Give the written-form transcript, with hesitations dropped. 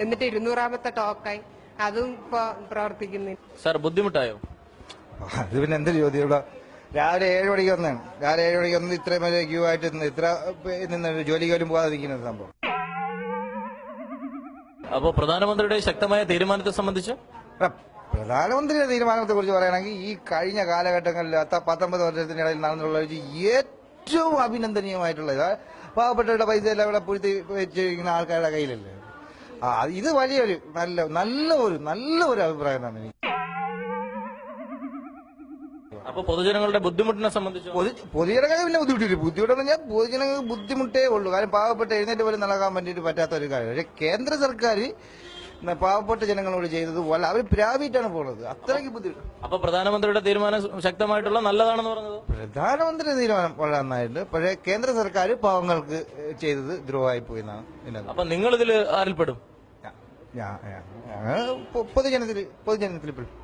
എന്നിട്ട് 200ാമത്തെ ടോക്കായി അതും ഇപ്പൊ പ്രവർത്തിക്കുന്നില്ല. സാർ ബുദ്ധിമുട്ടായോ? അത് പിന്നെ എന്തൊരു ചോദ്യം ഇവിടെ രാവിലെ 7 മണിക്ക് വന്നാണ്. രാവിലെ 7 മണിക്ക് വന്ന് ഇത്രയും വലിയ ക്യൂ ആയിട്ട് ഇത്ര നിന്ന് ജോലിക്ക് പോലും പോകാതെ നിൽക്കുന്ന സംഭവം. അപ്പോ പ്രധാനമന്ത്രിയുടെ ശക്തമായ തീരുമാനത്തെ സംബന്ധിച്ച് പ്രധാനമന്ത്രിയുടെ തീരുമാനത്തെ കുറിച്ച് പറയുകയാണെങ്കിൽ ഈ കഴിഞ്ഞ കാലഘട്ടങ്ങളിൽ 19 വർഷത്തിനിടയിൽ നടന്നുള്ള ഏറ്റവും അഭിനന്ദനീയമായിട്ടുള്ളത് പാവപ്പെട്ടവരുടെ പൈസ എല്ലാം ഇവിടെ പൂഴ്ത്തി വെച്ചിരിക്കുന്ന ആൾക്കാരുടെ കയ്യിലല്ലേ. ഇത് വലിയൊരു നല്ലൊരു അഭിപ്രായം തന്നെ എനിക്ക്. അപ്പൊ പൊതുജനങ്ങളുടെ ബുദ്ധിമുട്ടിനെ സംബന്ധിച്ച് പൊതുജനങ്ങൾക്ക് പിന്നെ ബുദ്ധിമുട്ടെന്ന് പറഞ്ഞാൽ പൊതുജനങ്ങൾക്ക് ബുദ്ധിമുട്ടേ ഉള്ളൂ. കാരണം പാവപ്പെട്ട എഴുന്നേറ്റ് പോലും നടക്കാൻ വേണ്ടിയിട്ട് പറ്റാത്ത ഒരു കാര്യം. പക്ഷെ കേന്ദ്ര സർക്കാർ പാവപ്പെട്ട ജനങ്ങളോട് ചെയ്തത് പോലെ അവർ പ്രാപിച്ചാണ് പോകുന്നത്. അത്രയ്ക്ക് ബുദ്ധിമുട്ട്. അപ്പൊ പ്രധാനമന്ത്രിയുടെ തീരുമാനം ശക്തമായിട്ടുള്ള നല്ലതാണെന്ന് പറഞ്ഞത്? പ്രധാനമന്ത്രിയുടെ തീരുമാനം വളരെ നന്നായിട്ട്. പക്ഷേ കേന്ദ്ര സർക്കാർ പാവങ്ങൾക്ക് ചെയ്തത് ദ്രോഹമായി പോയി എന്നാണ്. അപ്പൊ നിങ്ങൾ ഇതിൽ ആരിൽപ്പെടും? പൊതുജനത്തിൽ പെടും.